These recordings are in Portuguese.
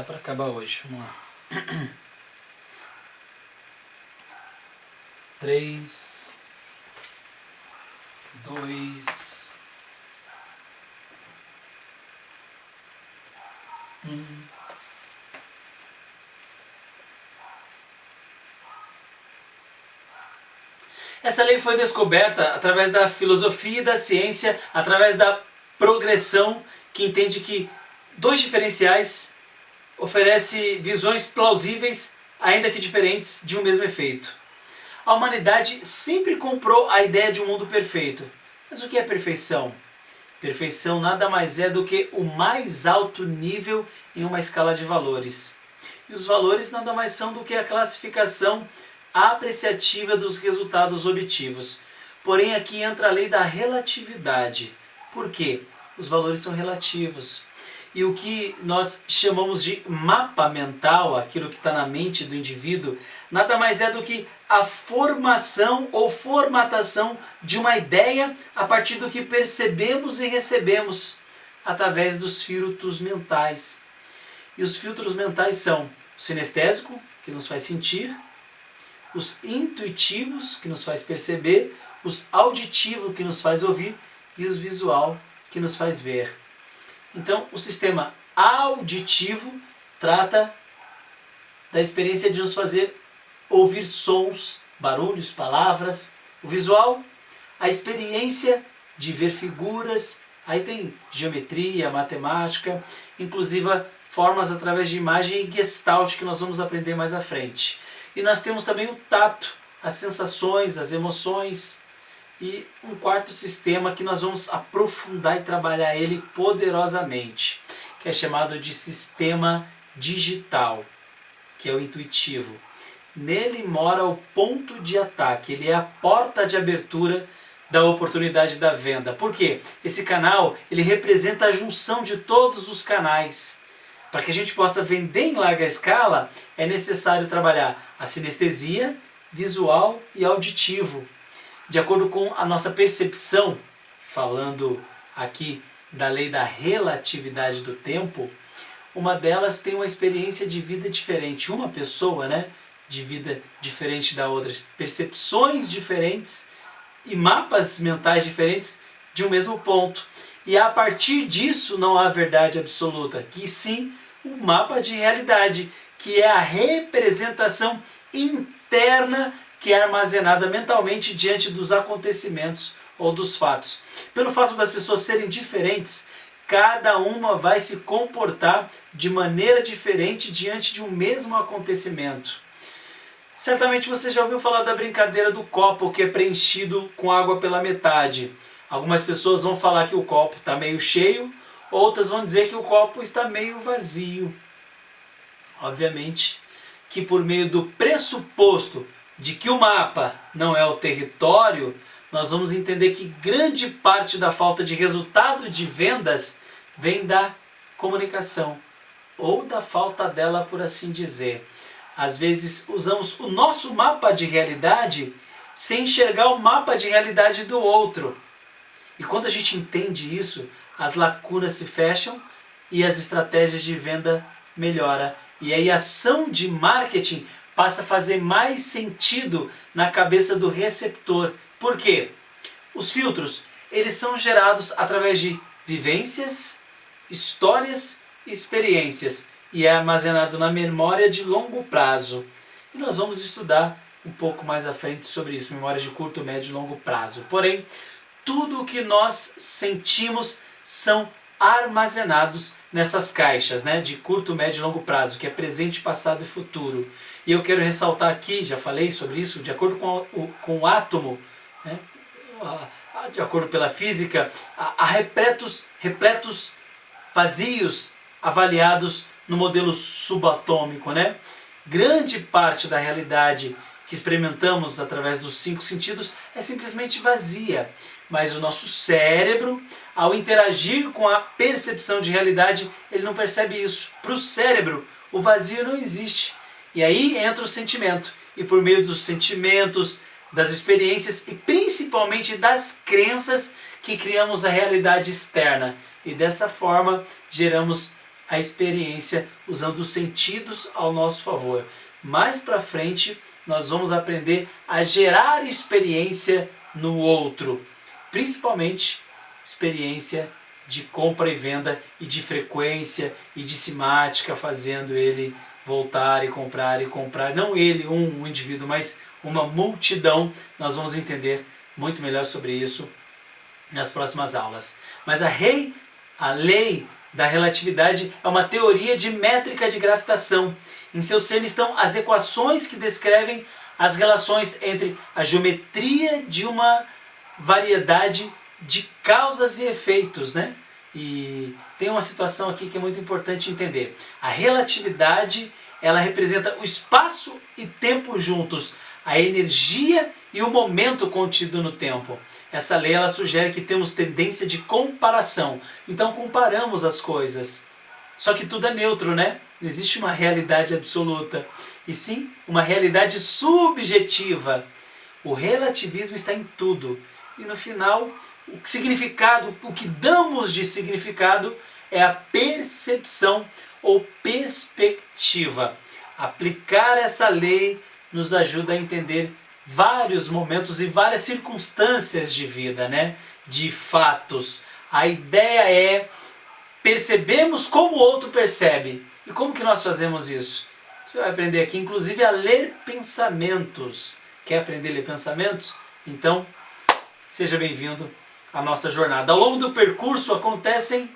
Dá para acabar hoje, vamos lá. 3, 2, 1. Essa lei foi descoberta através da filosofia e da ciência, através da progressão, que entende que dois diferenciais oferecem visões plausíveis, ainda que diferentes, de um mesmo efeito. A humanidade sempre comprou a ideia de um mundo perfeito. Mas o que é perfeição? Perfeição nada mais é do que o mais alto nível em uma escala de valores. E os valores nada mais são do que a classificação apreciativa dos resultados objetivos. Porém, aqui entra a lei da relatividade. Por quê? Os valores são relativos. E o que nós chamamos de mapa mental, aquilo que está na mente do indivíduo, nada mais é do que a formação ou formatação de uma ideia a partir do que percebemos e recebemos através dos filtros mentais. E os filtros mentais são o sinestésico, que nos faz sentir, os intuitivos, que nos faz perceber, os auditivos, que nos faz ouvir, e os visual, que nos faz ver. Então, o sistema auditivo trata da experiência de nos fazer ouvir sons, barulhos, palavras. O visual, a experiência de ver figuras. Aí tem geometria, matemática, inclusive formas através de imagem e gestalt, que nós vamos aprender mais à frente. E nós temos também o tato, as sensações, as emoções. E um quarto sistema que nós vamos aprofundar e trabalhar ele poderosamente, que é chamado de sistema digital, que é o intuitivo. Nele mora o ponto de ataque, ele é a porta de abertura da oportunidade da venda. Por quê? Esse canal ele representa a junção de todos os canais. Para que a gente possa vender em larga escala, é necessário trabalhar a sinestesia, visual e auditivo. De acordo com a nossa percepção, falando aqui da lei da relatividade do tempo, uma delas tem uma experiência de vida diferente. Uma pessoa, de vida diferente da outra. Percepções diferentes e mapas mentais diferentes de um mesmo ponto. E a partir disso não há verdade absoluta, que sim um mapa de realidade, que é a representação interna que é armazenada mentalmente diante dos acontecimentos ou dos fatos. Pelo fato das pessoas serem diferentes, cada uma vai se comportar de maneira diferente diante de um mesmo acontecimento. Certamente você já ouviu falar da brincadeira do copo que é preenchido com água pela metade. Algumas pessoas vão falar que o copo está meio cheio, outras vão dizer que o copo está meio vazio. Obviamente que por meio do pressuposto de que o mapa não é o território, nós vamos entender que grande parte da falta de resultado de vendas vem da comunicação, ou da falta dela, por assim dizer. Às vezes usamos o nosso mapa de realidade sem enxergar o mapa de realidade do outro. E quando a gente entende isso, as lacunas se fecham e as estratégias de venda melhoram. E aí a ação de marketing passa a fazer mais sentido na cabeça do receptor. Por quê? Os filtros, eles são gerados através de vivências, histórias e experiências e é armazenado na memória de longo prazo. E nós vamos estudar um pouco mais à frente sobre isso, memória de curto, médio e longo prazo. Porém, tudo o que nós sentimos são armazenados nessas caixas, de curto, médio e longo prazo, que é presente, passado e futuro. E eu quero ressaltar aqui, já falei sobre isso, de acordo com o átomo, de acordo pela física, há repletos vazios avaliados no modelo subatômico. Grande parte da realidade que experimentamos através dos 5 sentidos é simplesmente vazia. Mas o nosso cérebro, ao interagir com a percepção de realidade, ele não percebe isso. Para o cérebro, o vazio não existe. E aí entra o sentimento. E por meio dos sentimentos, das experiências e principalmente das crenças que criamos a realidade externa. E dessa forma geramos a experiência usando os sentidos ao nosso favor. Mais para frente, nós vamos aprender a gerar experiência no outro, principalmente experiência de compra e venda e de frequência e de simática, fazendo ele voltar e comprar, não ele, um indivíduo, mas uma multidão. Nós vamos entender muito melhor sobre isso nas próximas aulas. Mas a lei da relatividade é uma teoria de métrica de gravitação. Em seu cerne estão as equações que descrevem as relações entre a geometria de uma variedade de causas e efeitos, né? E tem uma situação aqui que é muito importante entender. A relatividade, ela representa o espaço e tempo juntos, a energia e o momento contido no tempo. Essa lei, ela sugere que temos tendência de comparação. Então comparamos as coisas. Só que tudo é neutro, né? Não existe uma realidade absoluta, e sim uma realidade subjetiva. O relativismo está em tudo. E no final, o significado, o que damos de significado é a percepção ou perspectiva. Aplicar essa lei nos ajuda a entender vários momentos e várias circunstâncias de vida, né? De fatos. A ideia é percebemos como o outro percebe. E como que nós fazemos isso? Você vai aprender aqui, inclusive, a ler pensamentos. Quer aprender a ler pensamentos? Então, seja bem-vindo à nossa jornada. Ao longo do percurso acontecem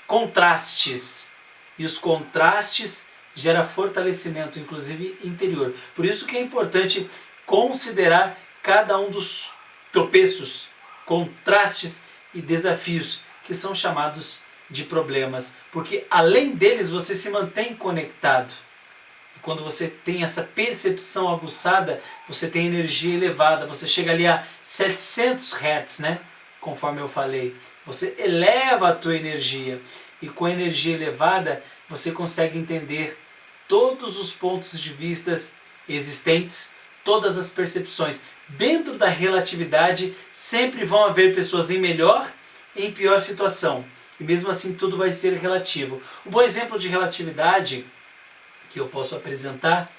contrastes. E os contrastes geram fortalecimento, inclusive interior. Por isso que é importante considerar cada um dos tropeços, contrastes e desafios, que são chamados de problemas. Porque além deles você se mantém conectado. E quando você tem essa percepção aguçada, você tem energia elevada. Você chega ali a 700 Hz, né? Conforme eu falei. Você eleva a tua energia. E com a energia elevada, você consegue entender todos os pontos de vista existentes, todas as percepções. Dentro da relatividade, sempre vão haver pessoas em melhor e em pior situação. E mesmo assim, tudo vai ser relativo. Um bom exemplo de relatividade que eu posso apresentar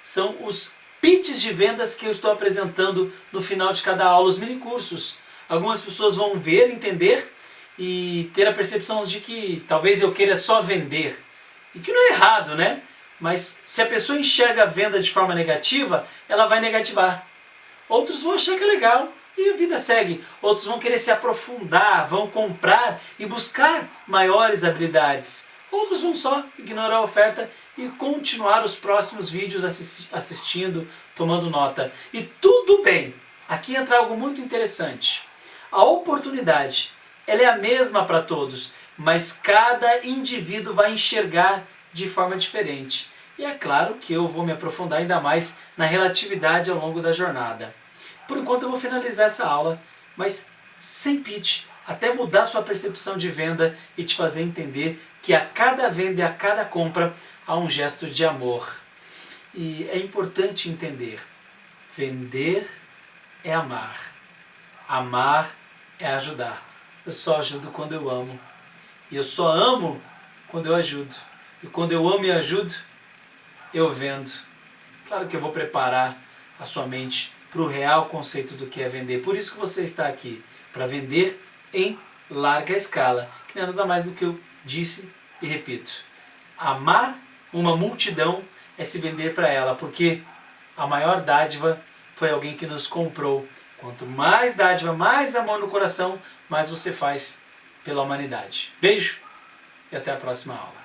são os pitches de vendas que eu estou apresentando no final de cada aula, os minicursos. Algumas pessoas vão ver, entender e ter a percepção de que talvez eu queira só vender. E que não é errado, né? Mas se a pessoa enxerga a venda de forma negativa, ela vai negativar. Outros vão achar que é legal e a vida segue. Outros vão querer se aprofundar, vão comprar e buscar maiores habilidades. Outros vão só ignorar a oferta e continuar os próximos vídeos assistindo, tomando nota. E tudo bem. Aqui entra algo muito interessante. A oportunidade, ela é a mesma para todos, mas cada indivíduo vai enxergar de forma diferente. E é claro que eu vou me aprofundar ainda mais na relatividade ao longo da jornada. Por enquanto eu vou finalizar essa aula, mas sem pitch, até mudar sua percepção de venda e te fazer entender que a cada venda e a cada compra há um gesto de amor. E é importante entender, vender é amar, amar é ajudar. Eu só ajudo quando eu amo. E eu só amo quando eu ajudo. E quando eu amo e ajudo, eu vendo. Claro que eu vou preparar a sua mente para o real conceito do que é vender. Por isso que você está aqui, para vender em larga escala. Que não é nada mais do que eu disse e repito. Amar uma multidão é se vender para ela, porque a maior dádiva foi alguém que nos comprou. Quanto mais dádiva, mais amor no coração, mais você faz pela humanidade. Beijo e até a próxima aula.